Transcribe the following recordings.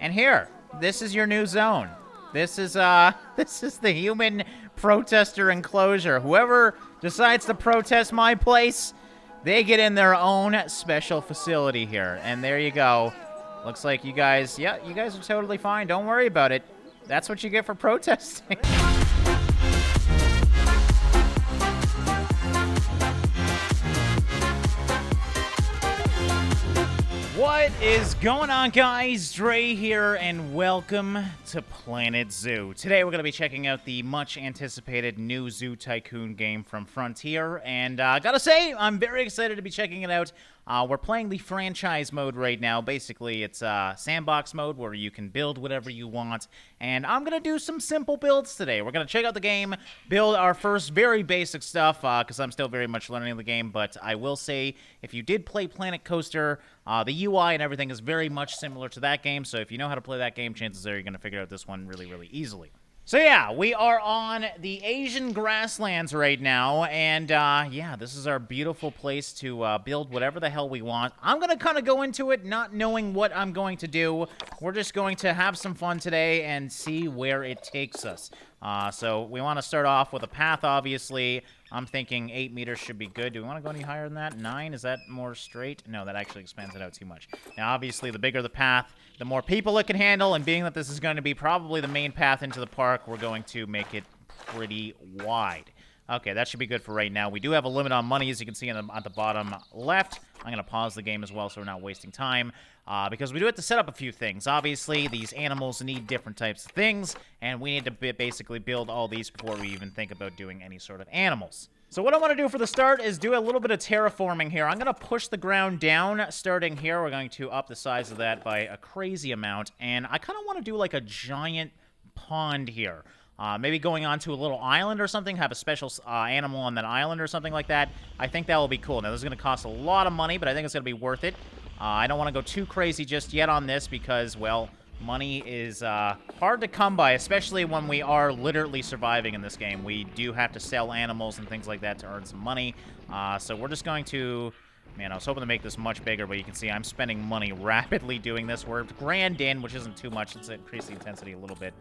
And here, this is your new zone. This is this is the human protester enclosure. Whoever decides to protest my place, they get in their own special facility here. And there you go. Looks like you guys, yeah, you guys are totally fine. Don't worry about it. That's what you get for protesting. What is going on, guys? Drae here, and welcome to Planet Zoo. Today we're going to be checking out the much-anticipated new Zoo Tycoon game from Frontier, and gotta say, I'm very excited to be checking it out. We're playing the franchise mode right now. Basically, it's sandbox mode where you can build whatever you want, and I'm going to do some simple builds today. We're going to check out the game, build our first very basic stuff, because I'm still very much learning the game, but I will say, if you did play Planet Coaster, the UI and everything is very much similar to that game, so if you know how to play that game, chances are you're going to figure out this one really, really easily. So yeah, we are on the Asian grasslands right now, and yeah, this is our beautiful place to build whatever the hell we want. I'm going to kind of go into it not knowing what I'm going to do. We're just going to have some fun today and see where it takes us. So we want to start off with a path, obviously. I'm thinking 8 meters should be good. Do we want to go any higher than that? 9? Is that more straight? No, that actually expands it out too much. Now, obviously, the bigger the path, the more people it can handle, and being that this is going to be probably the main path into the park, we're going to make it pretty wide. Okay, that should be good for right now. We do have a limit on money, as you can see at the bottom left. I'm going to pause the game as well so we're not wasting time, because we do have to set up a few things. Obviously, these animals need different types of things, and we need to basically build all these before we even think about doing any sort of animals. So what I want to do for the start is do a little bit of terraforming here. I'm going to push the ground down starting here. We're going to up the size of that by a crazy amount, and I kind of want to do like a giant pond here. Maybe going onto a little island or something, have a special animal on that island or something like that. I think that will be cool. Now, this is going to cost a lot of money, but I think it's going to be worth it. I don't want to go too crazy just yet on this because, well, money is hard to come by, especially when we are literally surviving in this game. We do have to sell animals and things like that to earn some money. So we're just going to... Man, I was hoping to make this much bigger, but you can see I'm spending money rapidly doing this. We're grand in, which isn't too much. Let's increase the intensity a little bit.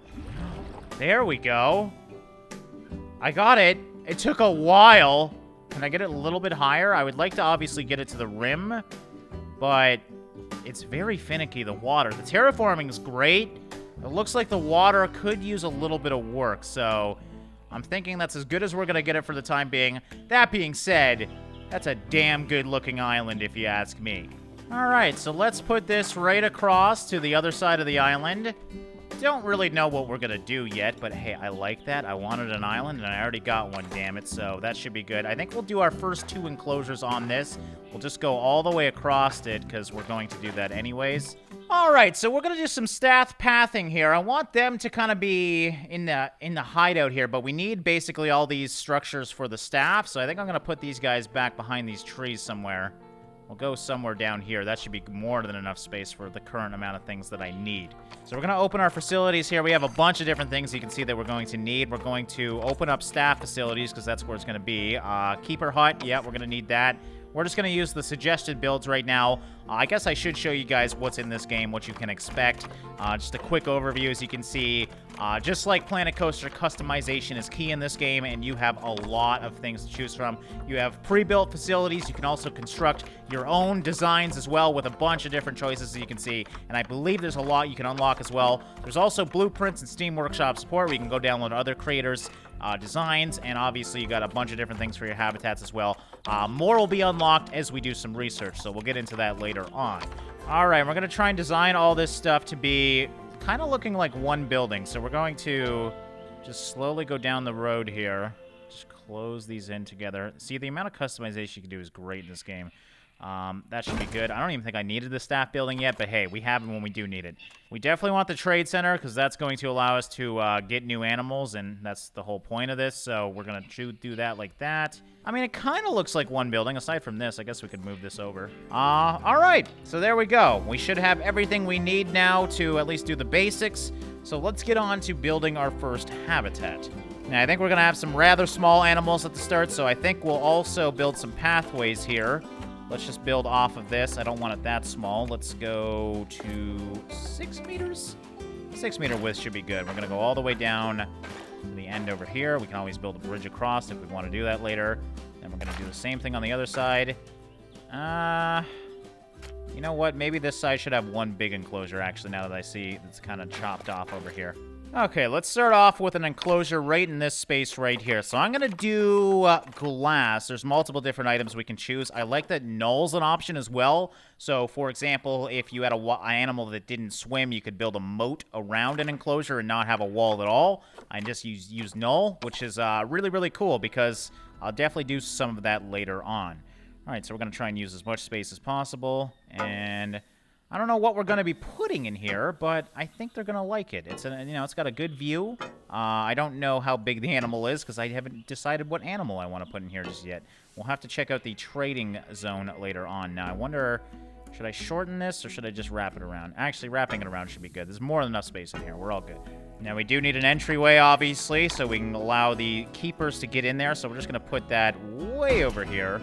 There we go. I got it. It took a while. Can I get it a little bit higher? I would like to obviously get it to the rim, but it's very finicky, the water. The terraforming is great. It looks like the water could use a little bit of work, so I'm thinking that's as good as we're going to get it for the time being. That being said, that's a damn good-looking island, if you ask me. All right, so let's put this right across to the other side of the island. Don't really know what we're going to do yet, but hey, I like that. I wanted an island, and I already got one, damn it, so that should be good. I think we'll do our first 2 enclosures on this. We'll just go all the way across it, because we're going to do that anyways. All right, so we're going to do some staff pathing here. I want them to kind of be in the hideout here, but we need basically all these structures for the staff, so I think I'm going to put these guys back behind these trees somewhere. We'll go somewhere down here. That should be more than enough space for the current amount of things that I need. So we're going to open our facilities here. We have a bunch of different things you can see that we're going to need. We're going to open up staff facilities because that's where it's going to be. Keeper hut, yeah, we're going to need that. We're just going to use the suggested builds right now. I guess I should show you guys what's in this game, what you can expect. Just a quick overview, as you can see. Just like Planet Coaster, customization is key in this game, and you have a lot of things to choose from. You have pre-built facilities. You can also construct your own designs as well with a bunch of different choices, as you can see. And I believe there's a lot you can unlock as well. There's also blueprints and Steam Workshop support where you can go download other creators' designs, and obviously you got a bunch of different things for your habitats as well. More will be unlocked as we do some research, so we'll get into that later on. All right, we're going to try and design all this stuff to be kind of looking like one building. So we're going to just slowly go down the road here. Just close these in together. See, the amount of customization you can do is great in this game. That should be good. I don't even think I needed the staff building yet, but hey, we have it when we do need it. We definitely want the trade center because that's going to allow us to get new animals, and that's the whole point of this, so we're going to do that like that. I mean, it kind of looks like one building. Aside from this, I guess we could move this over. All right, so there we go. We should have everything we need now to at least do the basics, so let's get on to building our first habitat. Now, I think we're going to have some rather small animals at the start, so I think we'll also build some pathways here. Let's just build off of this. I don't want it that small. Let's go to 6 meters. 6 meter width should be good. We're going to go all the way down to the end over here. We can always build a bridge across if we want to do that later. Then we're going to do the same thing on the other side. You know what? Maybe this side should have one big enclosure, actually, now that I see it's kind of chopped off over here. Okay, let's start off with an enclosure right in this space right here. So I'm going to do glass. There's multiple different items we can choose. I like that null's an option as well. So, for example, if you had an animal that didn't swim, you could build a moat around an enclosure and not have a wall at all. I just use null, which is really, really cool because I'll definitely do some of that later on. All right, so we're going to try and use as much space as possible. And I don't know what we're going to be putting in here, but I think they're going to like it. It's it's got a good view. I don't know how big the animal is because I haven't decided what animal I want to put in here just yet. We'll have to check out the trading zone later on. Now, I wonder, should I shorten this or should I just wrap it around? Actually, wrapping it around should be good. There's more than enough space in here. We're all good. Now, we do need an entryway, obviously, so we can allow the keepers to get in there. So we're just going to put that way over here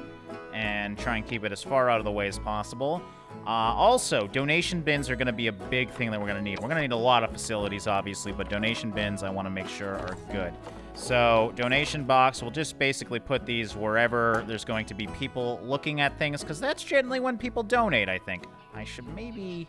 and try and keep it as far out of the way as possible. Also, donation bins are going to be a big thing that we're going to need. We're going to need a lot of facilities, obviously, but donation bins I want to make sure are good. So, donation box, we'll just basically put these wherever there's going to be people looking at things, because that's generally when people donate, I think. I should maybe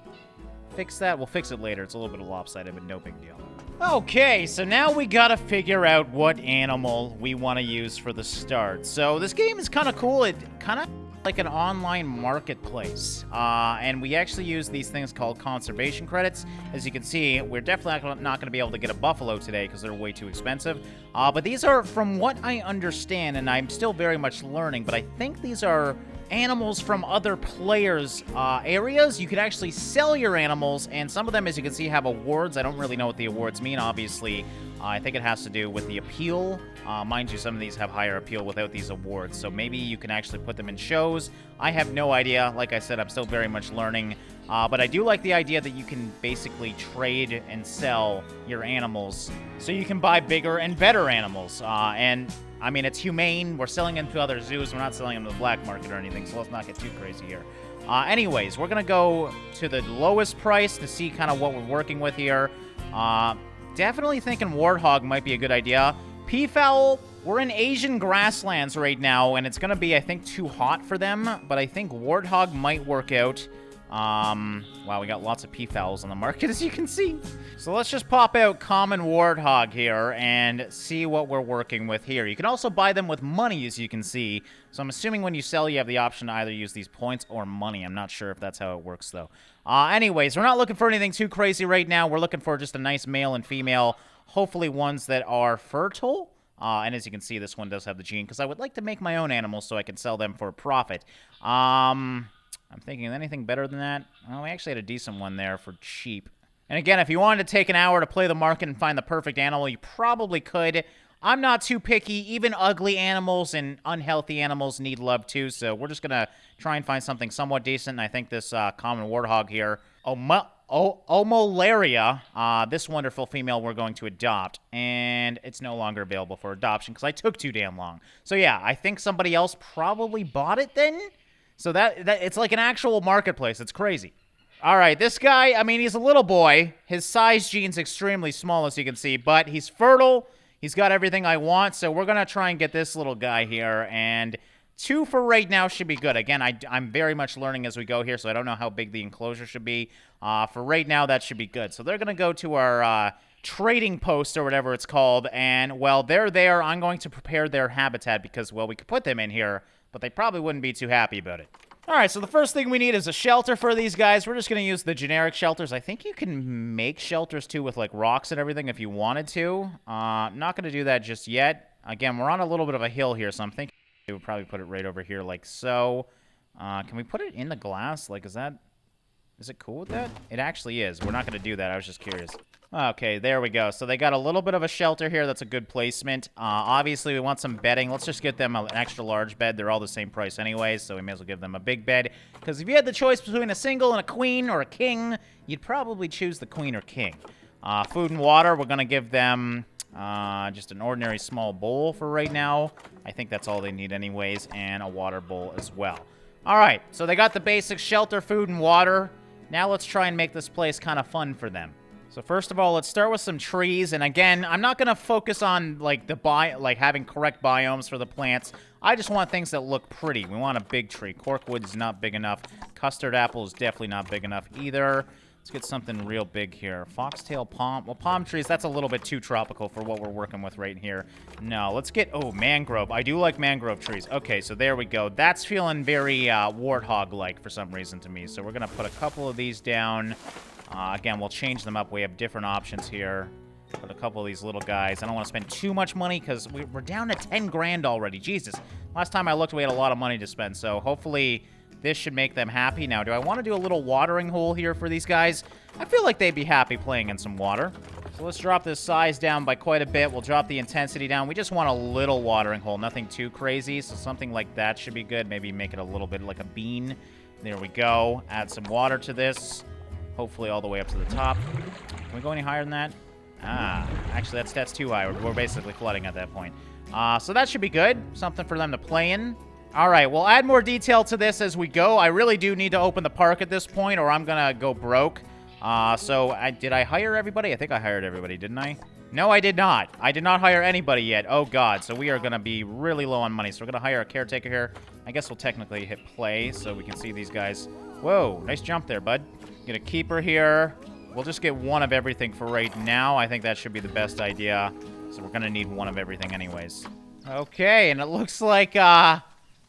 fix that. We'll fix it later. It's a little bit lopsided, but no big deal. Okay, so now we gotta figure out what animal we want to use for the start. So this game is kind of cool. It kind of like an online marketplace. And we actually use these things called conservation credits. As you can see, we're definitely not going to be able to get a buffalo today because they're way too expensive. But these are, from what I understand, and I'm still very much learning, but I think these are animals from other players' areas. You could actually sell your animals, and some of them, as you can see, have awards. I don't really know what the awards mean, obviously. I think it has to do with the appeal. Mind you, some of these have higher appeal without these awards, so maybe you can actually put them in shows. I have no idea. Like I said, I'm still very much learning. But I do like the idea that you can basically trade and sell your animals so you can buy bigger and better animals. And I mean, it's humane. We're selling them to other zoos. We're not selling them to the black market or anything, so let's not get too crazy here. Anyways, we're going to go to the lowest price to see kind of what we're working with here. Definitely thinking warthog might be a good idea. Peafowl, we're in Asian grasslands right now, and it's going to be, I think, too hot for them, but I think warthog might work out. Wow, we got lots of peafowls on the market, as you can see. So let's just pop out common warthog here and see what we're working with here. You can also buy them with money, as you can see. So I'm assuming when you sell, you have the option to either use these points or money. I'm not sure if that's how it works, though. Anyways, we're not looking for anything too crazy right now. We're looking for just a nice male and female, hopefully ones that are fertile. And as you can see, this one does have the gene, because I would like to make my own animals so I can sell them for a profit. I'm thinking anything better than that? Oh, we actually had a decent one there for cheap. And again, if you wanted to take an hour to play the market and find the perfect animal, you probably could. I'm not too picky. Even ugly animals and unhealthy animals need love too, so we're just going to try and find something somewhat decent. And I think this common warthog here, Omolaria, this wonderful female we're going to adopt, and it's no longer available for adoption because I took too damn long. So yeah, I think somebody else probably bought it then. So that it's like an actual marketplace. It's crazy. All right, this guy, I mean, he's a little boy. His size gene's extremely small, as you can see, but he's fertile. He's got everything I want, so we're going to try and get this little guy here, and 2 for right now should be good. Again, I'm very much learning as we go here, so I don't know how big the enclosure should be. For right now, that should be good. So they're going to go to our trading post or whatever it's called, and while they're there, I'm going to prepare their habitat because, well, we could put them in here, but they probably wouldn't be too happy about it. All right, so the first thing we need is a shelter for these guys. We're just going to use the generic shelters. I think you can make shelters, too, with, like, rocks and everything if you wanted to. I'm not going to do that just yet. Again, we're on a little bit of a hill here, so I'm thinking we'll probably put it right over here like so. Can we put it in the glass? Like, is it cool with that? It actually is. We're not going to do that. I was just curious. Okay, there we go. So they got a little bit of a shelter here. That's a good placement. Obviously, we want some bedding. Let's just get them an extra large bed. They're all the same price anyways, so we may as well give them a big bed. Because if you had the choice between a single and a queen or a king, you'd probably choose the queen or king. Food and water, we're going to give them just an ordinary small bowl for right now. I think that's all they need anyways, and a water bowl as well. All right, so they got the basic shelter, food, and water. Now let's try and make this place kind of fun for them. So first of all, let's start with some trees. And again, I'm not going to focus on like having correct biomes for the plants. I just want things that look pretty. We want a big tree. Corkwood is not big enough. Custard apple is definitely not big enough either. Let's get something real big here. Foxtail palm. Well, palm trees, that's a little bit too tropical for what we're working with right here. No, let's get, oh, mangrove. I do like mangrove trees. Okay, so there we go. That's feeling very warthog-like for some reason to me. So we're going to put a couple of these down. Again, we'll change them up. We have different options here. Put a couple of these little guys. I don't want to spend too much money because we're down to 10 grand already. Jesus. Last time I looked, we had a lot of money to spend. So hopefully this should make them happy. Now, do I want to do a little watering hole here for these guys? I feel like they'd be happy playing in some water. So let's drop this size down by quite a bit. We'll drop the intensity down. We just want a little watering hole. Nothing too crazy. So something like that should be good. Maybe make it a little bit like a bean. There we go. Add some water to this. Hopefully all the way up to the top. Can we go any higher than that? Actually, that's too high. We're basically flooding at that point. So that should be good. Something for them to play in. All right, we'll add more detail to this as we go. I really do need to open the park at this point, or I'm going to go broke. Did I hire everybody? I think I hired everybody, didn't I? No, I did not. I did not hire anybody yet. Oh, God. So we are going to be really low on money. So we're going to hire a caretaker here. I guess we'll technically hit play so we can see these guys. Whoa, nice jump there, bud. Get a keeper here. We'll just get one of everything for right now. I think that should be the best idea. So we're going to need one of everything anyways. Okay, and it looks like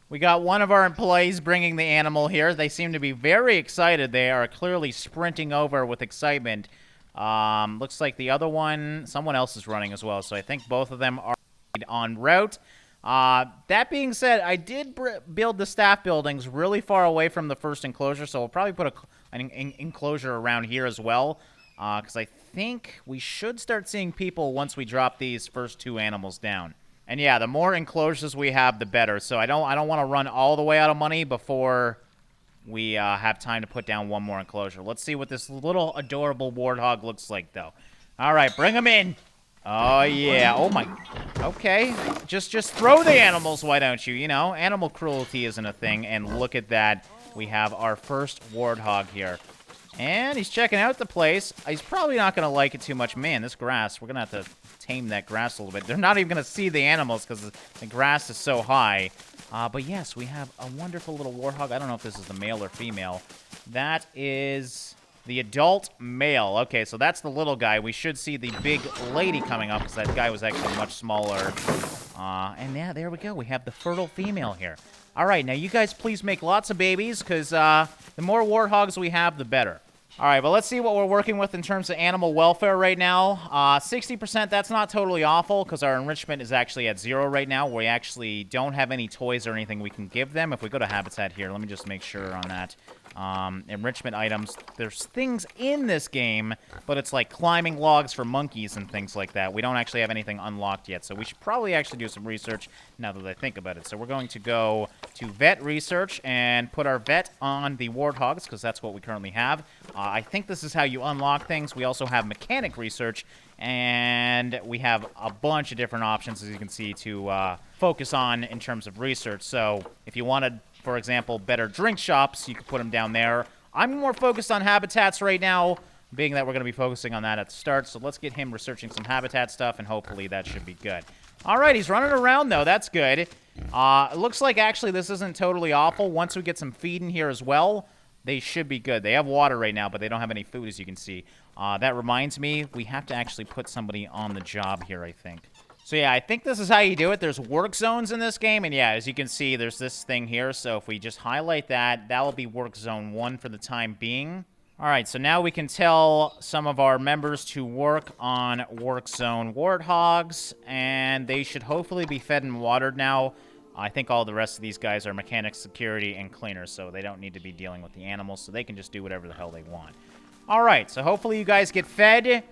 we got one of our employees bringing the animal here. They seem to be very excited. They are clearly sprinting over with excitement. Looks like the other one, someone else is running as well. So I think both of them are en route. That being said, I did build the staff buildings really far away from the first enclosure, so we'll probably put an enclosure around here as well, because I think we should start seeing people once we drop these first two animals down. And yeah, the more enclosures we have, the better. So I don't want to run all the way out of money before we have time to put down one more enclosure. Let's see what this little adorable warthog looks like, though. All right, bring them in. Oh, yeah. Oh, my. Okay. Just throw the animals, why don't you? You know, animal cruelty isn't a thing. And look at that. We have our first warthog here. And he's checking out the place. He's probably not going to like it too much. Man, this grass, we're going to have to tame that grass a little bit. They're not even going to see the animals because the grass is so high. But yes, we have a wonderful little warthog. I don't know if this is the male or female. That is the adult male. Okay, so that's the little guy. We should see the big lady coming up because that guy was actually much smaller. And yeah, there we go. We have the fertile female here. All right, now you guys please make lots of babies because the more warthogs we have, the better. All right, but let's see what we're working with in terms of animal welfare right now. 60%, that's not totally awful because our enrichment is actually at 0 right now. We actually don't have any toys or anything we can give them. If we go to Habitat here, let me just make sure on that. Enrichment items. There's things in this game, but it's like climbing logs for monkeys and things like that. We don't actually have anything unlocked yet, so we should probably actually do some research now that I think about it. So we're going to go to vet research and put our vet on the warthogs because that's what we currently have. I think this is how you unlock things. We also have mechanic research, and we have a bunch of different options, as you can see, to focus on in terms of research. So if you wanted, for example, better drink shops, you could put them down there. I'm more focused on habitats right now, being that we're going to be focusing on that at the start. So let's get him researching some habitat stuff, and hopefully that should be good. All right, he's running around, though. That's good. It looks like, actually, this isn't totally awful. Once we get some feed in here as well, they should be good. They have water right now, but they don't have any food, as you can see. That reminds me, we have to actually put somebody on the job here, I think. So yeah, I think this is how you do it. There's work zones in this game, and yeah, as you can see, there's this thing here. So if we just highlight that, that will be work zone 1 for the time being. All right, so now we can tell some of our members to work on work zone warthogs, and they should hopefully be fed and watered now. I think all the rest of these guys are mechanics, security, and cleaners, so they don't need to be dealing with the animals, so they can just do whatever the hell they want. All right, so hopefully you guys get fed.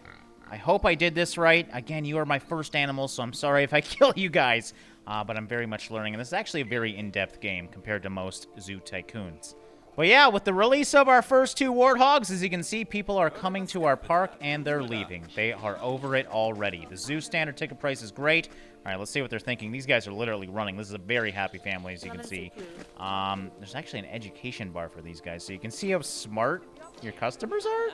I hope I did this right. Again, you are my first animals, so I'm sorry if I kill you guys. But I'm very much learning, and this is actually a very in-depth game compared to most Zoo Tycoons. But yeah, with the release of our first 2 warthogs, as you can see, people are coming to our park and they're leaving. They are over it already. The zoo standard ticket price is great. All right, let's see what they're thinking. These guys are literally running. This is a very happy family, as you can see. There's actually an education bar for these guys, so you can see how smart your customers are.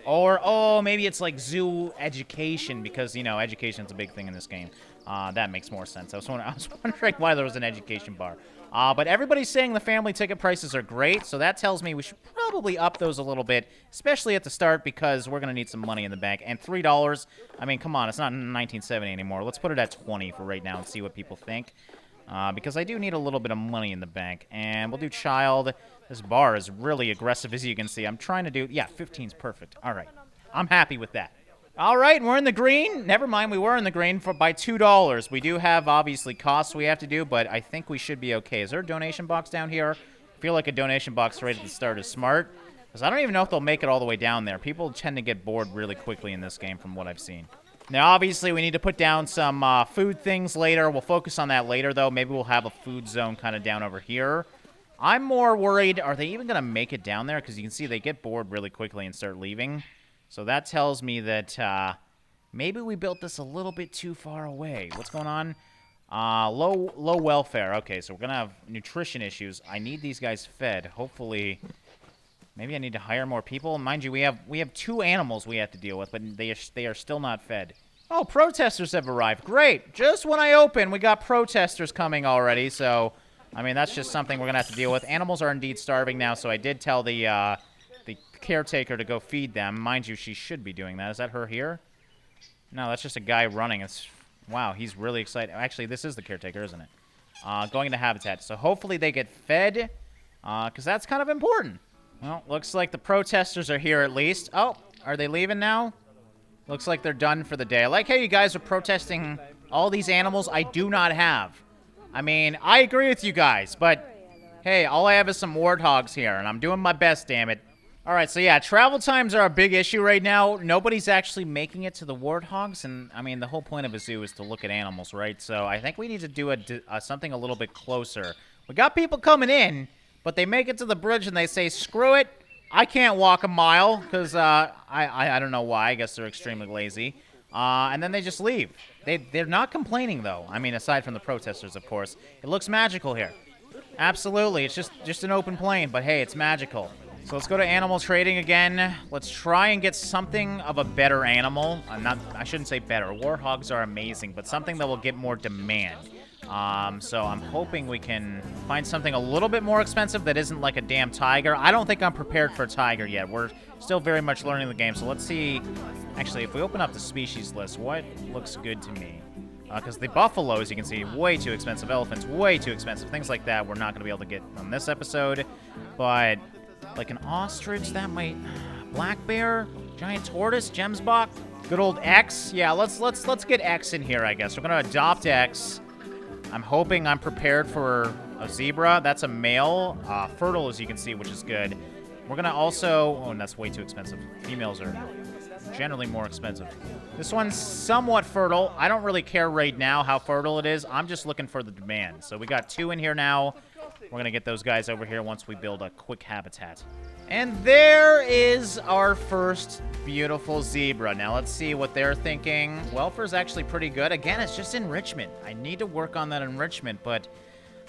Or, oh, maybe it's like zoo education because, you know, education's a big thing in this game. That makes more sense. I was wondering why there was an education bar. But everybody's saying the family ticket prices are great, so that tells me we should probably up those a little bit, especially at the start because we're going to need some money in the bank. And $3, I mean, come on, it's not 1970 anymore. Let's put it at 20 for right now and see what people think. Because I do need a little bit of money in the bank. And we'll do child. This bar is really aggressive, as you can see. I'm trying to do, yeah, 15's perfect. All right, I'm happy with that. All right, we're in the green. Never mind, we were in the green by $2. We do have, obviously, costs we have to do, but I think we should be okay. Is there a donation box down here? I feel like a donation box right at the start is smart, because I don't even know if they'll make it all the way down there. People tend to get bored really quickly in this game from what I've seen. Now, obviously, we need to put down some food things later. We'll focus on that later, though. Maybe we'll have a food zone kind of down over here. I'm more worried, are they even going to make it down there? Because you can see they get bored really quickly and start leaving. So that tells me that maybe we built this a little bit too far away. What's going on? Low welfare. Okay, so we're going to have nutrition issues. I need these guys fed. Hopefully, maybe I need to hire more people. Mind you, we have 2 animals we have to deal with, but they are still not fed. Oh, protesters have arrived. Great. Just when I open, we got protesters coming already. So, I mean, that's just something we're going to have to deal with. Animals are indeed starving now, so I did tell the caretaker to go feed them. Mind you, she should be doing that. Is that her here? No, that's just a guy running. Wow, he's really excited. Actually, this is the caretaker, isn't it? Going into habitat. So hopefully they get fed, because that's kind of important. Well, looks like the protesters are here at least. Oh, are they leaving now? Looks like they're done for the day. I like how you guys are protesting all these animals I do not have. I mean, I agree with you guys, but hey, all I have is some warthogs here, and I'm doing my best, damn it. All right, so yeah, travel times are a big issue right now. Nobody's actually making it to the warthogs, and I mean, the whole point of a zoo is to look at animals, right? So I think we need to do something a little bit closer. We got people coming in, but they make it to the bridge and they say, screw it, I can't walk a mile, because I don't know why. I guess they're extremely lazy. And then they just leave. They're not complaining, though. I mean, aside from the protesters, of course. It looks magical here. Absolutely, it's just an open plain, but hey, it's magical. So let's go to animal trading again. Let's try and get something of a better animal. I shouldn't say better. Warthogs are amazing, but something that will get more demand. So I'm hoping we can find something a little bit more expensive that isn't like a damn tiger. I don't think I'm prepared for a tiger yet. We're still very much learning the game. So let's see. Actually, if we open up the species list, what looks good to me? Because the buffaloes, you can see, way too expensive. Elephants, way too expensive. Things like that we're not going to be able to get on this episode. But like an ostrich, that might... Black bear, giant tortoise, gemsbok, good old X. Yeah, let's get X in here, I guess. We're going to adopt X. I'm hoping I'm prepared for a zebra. That's a male. Fertile, as you can see, which is good. We're going to also... Oh, and that's way too expensive. Females are generally more expensive. This one's somewhat fertile. I don't really care right now how fertile it is. I'm just looking for the demand. So we got 2 in here now. We're going to get those guys over here once we build a quick habitat. And there is our first beautiful zebra. Now let's see what they're thinking. Welfare's actually pretty good. Again, it's just enrichment. I need to work on that enrichment, but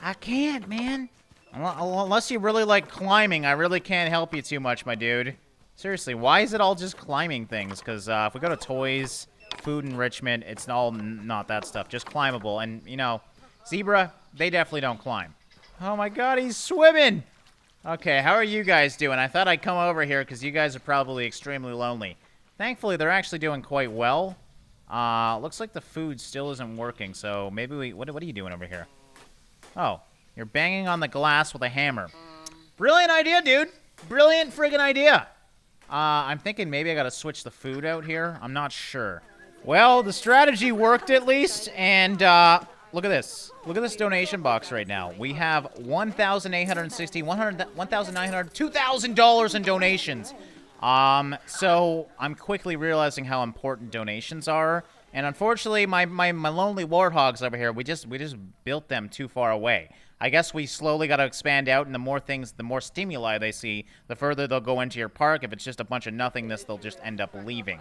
I can't, man. Unless you really like climbing, I really can't help you too much, my dude. Seriously, why is it all just climbing things? Because if we go to toys, food enrichment, it's all not that stuff. Just climbable. And, you know, zebra, they definitely don't climb. Oh my god, he's swimming! Okay, how are you guys doing? I thought I'd come over here because you guys are probably extremely lonely. Thankfully, they're actually doing quite well. Looks like the food still isn't working, so maybe we... What are you doing over here? Oh, you're banging on the glass with a hammer. Brilliant idea, dude! Brilliant friggin' idea! I'm thinking maybe I gotta switch the food out here. I'm not sure. Well, the strategy worked at least, and, look at this. Look at this donation box right now. We have $1,860, $1,900, $2,000 in donations. So I'm quickly realizing how important donations are. And unfortunately, my lonely warthogs over here, we just built them too far away. I guess we slowly got to expand out, and the more things, the more stimuli they see, the further they'll go into your park. If it's just a bunch of nothingness, they'll just end up leaving.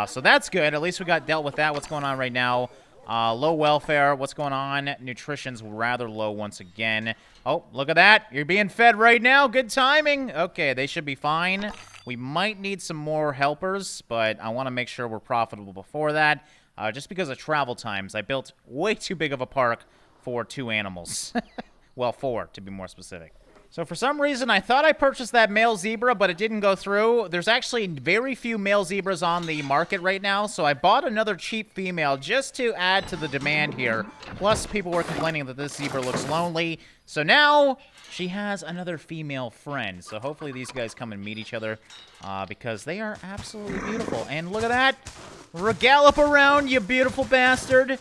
So that's good. At least we got dealt with that. What's going on right now? Low welfare. What's going on? Nutrition's rather low once again. Oh, look at that. You're being fed right now. Good timing. Okay, they should be fine. We might need some more helpers, but I want to make sure we're profitable before that. Just because of travel times, I built way too big of a park for 2 animals. Well, 4, to be more specific. So for some reason, I thought I purchased that male zebra, but it didn't go through. There's actually very few male zebras on the market right now, so I bought another cheap female just to add to the demand here. Plus, people were complaining that this zebra looks lonely. So now, she has another female friend. So hopefully these guys come and meet each other, because they are absolutely beautiful. And look at that! Regallop around, you beautiful bastard!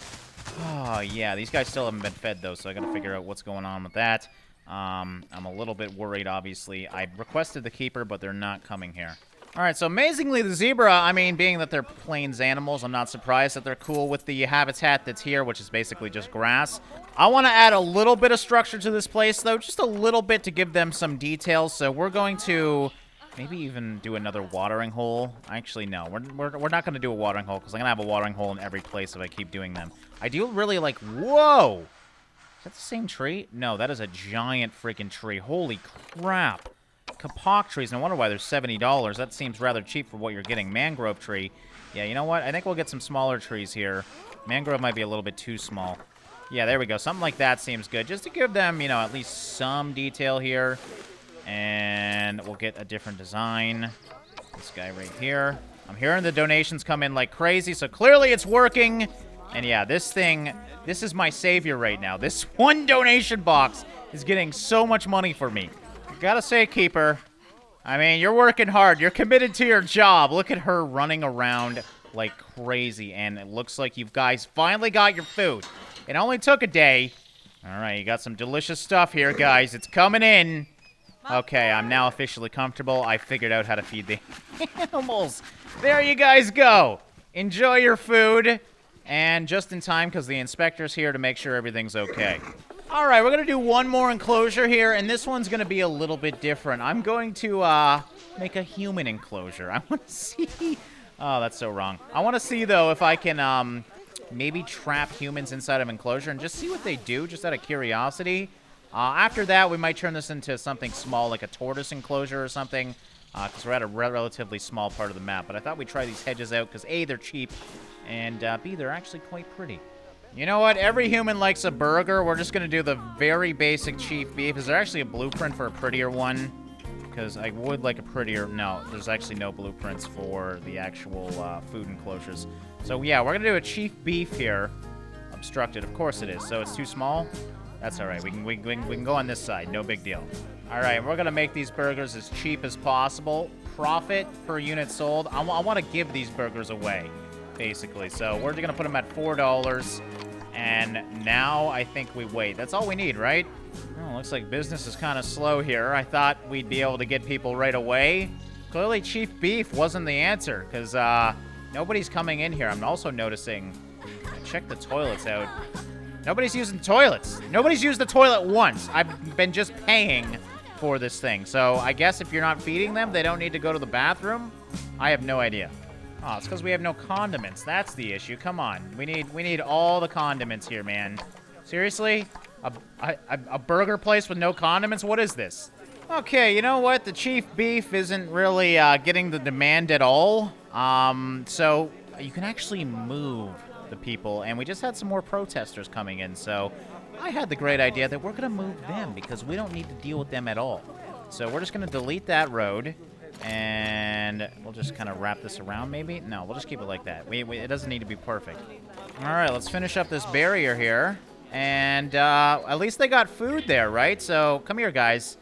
Oh, yeah, these guys still haven't been fed, though, so I gotta figure out what's going on with that. I'm a little bit worried, obviously. I requested the keeper, but they're not coming here. All right, so amazingly, the zebra, I mean, being that they're plains animals, I'm not surprised that they're cool with the habitat that's here, which is basically just grass. I want to add a little bit of structure to this place, though, just a little bit to give them some details. So we're going to maybe even do another watering hole. Actually, no, we're not going to do a watering hole, because I'm going to have a watering hole in every place if I keep doing them. I do really like, whoa! Is that the same tree? No, that is a giant freaking tree. Holy crap. Kapok trees. No wonder why they're $70. That seems rather cheap for what you're getting. Mangrove tree. Yeah, you know what? I think we'll get some smaller trees here. Mangrove might be a little bit too small. Yeah, there we go. Something like that seems good. Just to give them, you know, at least some detail here. And we'll get a different design. This guy right here. I'm hearing the donations come in like crazy, so clearly it's working. And yeah, this thing, this is my savior right now. This one donation box is getting so much money for me. Gotta say, Keeper, I mean, you're working hard. You're committed to your job. Look at her running around like crazy, and it looks like you guys finally got your food. It only took a day. All right, you got some delicious stuff here, guys. It's coming in. Okay, I'm now officially comfortable. I figured out how to feed the animals. There you guys go. Enjoy your food. And just in time, because the inspector's here to make sure everything's okay. All right, we're going to do one more enclosure here, and this one's going to be a little bit different. I'm going to make a human enclosure. I want to see... Oh, that's so wrong. I want to see, though, if I can maybe trap humans inside of enclosure and just see what they do, just out of curiosity. After that, we might turn this into something small, like a tortoise enclosure or something, because we're at a relatively small part of the map. But I thought we'd try these hedges out, because A, they're cheap, and B, they're actually quite pretty. You know what? Every human likes a burger. We're just going to do the very basic cheap beef. Is there actually a blueprint for a prettier one? Because I would like a prettier... No, there's actually no blueprints for the actual food enclosures. So, yeah, we're going to do a cheap beef here. Obstructed. Of course it is. So it's too small? That's all right. We can go on this side. No big deal. All right, we're going to make these burgers as cheap as possible. Profit per unit sold. I want to give these burgers away, basically. So we're going to put them at $4. And now I think we wait. That's all we need, right? Oh, looks like business is kind of slow here. I thought we'd be able to get people right away. Clearly, cheap beef wasn't the answer, because nobody's coming in here. I'm also noticing... Check the toilets out. Nobody's using toilets. Nobody's used the toilet once. I've been just paying for this thing. So I guess if you're not feeding them, they don't need to go to the bathroom? I have no idea. Oh, it's because we have no condiments. That's the issue. Come on. We need all the condiments here, man. Seriously? A burger place with no condiments? What is this? Okay, you know what? The cheap beef isn't really getting the demand at all. So you can actually move the people, and we just had some more protesters coming in, so I had the great idea that we're going to move them because we don't need to deal with them at all. So we're just going to delete that road, and we'll just kind of wrap this around, maybe? No, we'll just keep it like that. It doesn't need to be perfect. All right, let's finish up this barrier here, and at least they got food there, right? So come here, guys.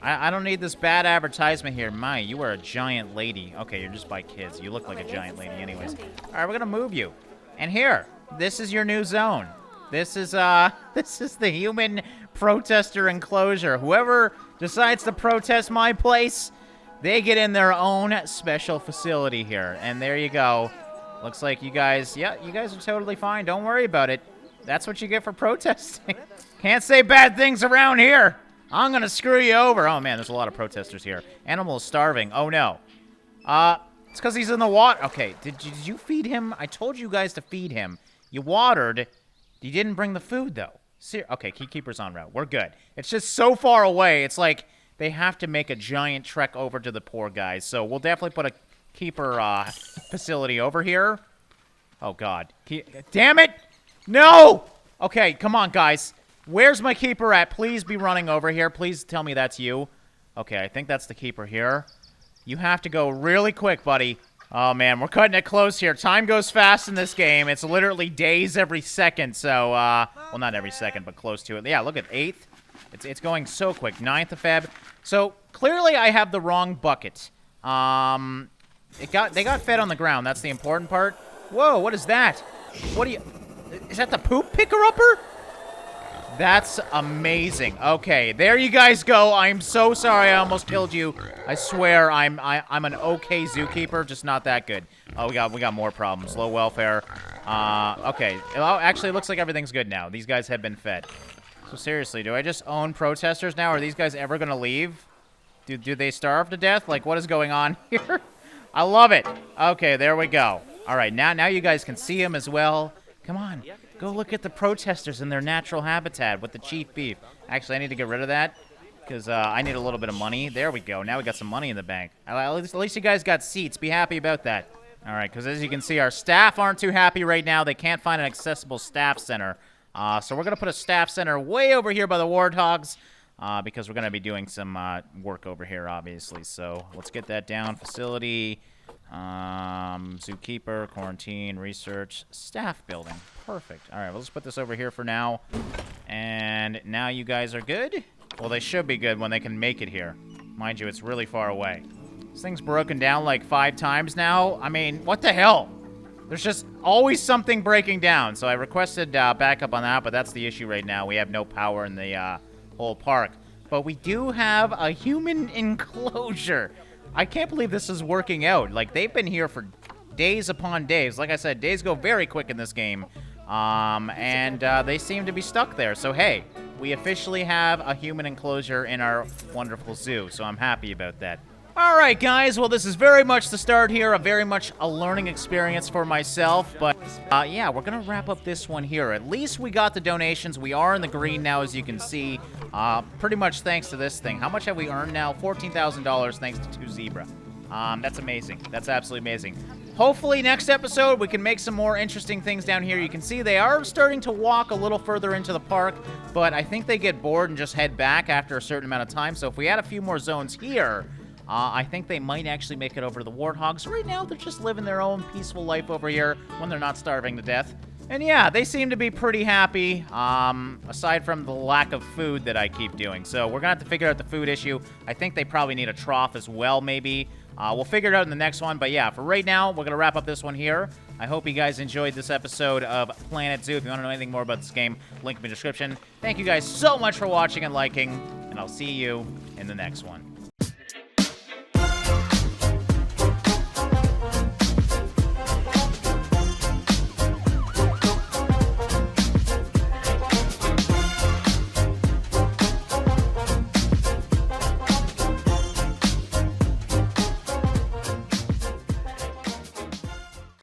I don't need this bad advertisement here. My, you are a giant lady. Okay, you're just by kids. You look like a giant lady anyways. All right, we're going to move you. And here, this is your new zone. This is the human protester enclosure. Whoever decides to protest my place, they get in their own special facility here. And there you go. Looks like you guys, yeah, you guys are totally fine. Don't worry about it. That's what you get for protesting. Can't say bad things around here. I'm gonna screw you over. Oh, man, there's a lot of protesters here. Animal is starving. Oh, no. It's because he's in the water. Okay, did you feed him? I told you guys to feed him. You watered. You didn't bring the food, though. Okay, Keykeeper's en route. We're good. It's just so far away. It's like they have to make a giant trek over to the poor guys. So we'll definitely put a keeper facility over here. Oh, God. Damn it! No! Okay, come on, guys. Where's my keeper at? Please be running over here. Please tell me that's you. Okay, I think that's the keeper here. You have to go really quick, buddy. Oh, man, we're cutting it close here. Time goes fast in this game. It's literally days every second, so, well, not every second, but close to it. Yeah, look at 8th. It's going so quick. 9th of Feb. So, clearly I have the wrong bucket. They got fed on the ground. That's the important part. Whoa, what is that? What are you... Is that the poop picker-upper? That's amazing. Okay, there you guys go. I'm so sorry I almost killed you. I swear I'm an okay zookeeper, just not that good. Oh, we got more problems. Low welfare. Okay. Actually, it looks like everything's good now. These guys have been fed. So seriously, do I just own protesters now? Are these guys ever gonna leave? Do they starve to death? Like, what is going on here? I love it. Okay, there we go. All right, now you guys can see them as well. Come on. Go look at the protesters in their natural habitat with the chief beef. Actually, I need to get rid of that because I need a little bit of money. There we go. Now we got some money in the bank. At least you guys got seats. Be happy about that. All right, because as you can see, our staff aren't too happy right now. They can't find an accessible staff center. So we're going to put a staff center way over here by the warthogs because we're going to be doing some work over here, obviously. So let's get that down. Facility, zookeeper, quarantine, research, staff building. Perfect. All right, we'll just put this over here for now. And now you guys are good? Well, they should be good when they can make it here. Mind you, it's really far away. This thing's broken down like 5 times now. I mean, what the hell? There's just always something breaking down. So I requested backup on that, but that's the issue right now. We have no power in the whole park. But we do have a human enclosure. I can't believe this is working out. Like, they've been here for days upon days. Like I said, days go very quick in this game. And they seem to be stuck there. So, hey, we officially have a human enclosure in our wonderful zoo. So I'm happy about that. All right, guys. Well, this is very much the start here. Very much a learning experience for myself. But, yeah, we're going to wrap up this one here. At least we got the donations. We are in the green now, as you can see. Pretty much thanks to this thing. How much have we earned now? $14,000 thanks to 2 Zebra. That's amazing. That's absolutely amazing. Hopefully, next episode, we can make some more interesting things down here. You can see they are starting to walk a little further into the park, but I think they get bored and just head back after a certain amount of time. So if we add a few more zones here, I think they might actually make it over to the warthogs. Right now, they're just living their own peaceful life over here when they're not starving to death. And yeah, they seem to be pretty happy, aside from the lack of food that I keep doing. So we're going to have to figure out the food issue. I think they probably need a trough as well, maybe. We'll figure it out in the next one. But yeah, for right now, we're going to wrap up this one here. I hope you guys enjoyed this episode of Planet Zoo. If you want to know anything more about this game, link in the description. Thank you guys so much for watching and liking, and I'll see you in the next one.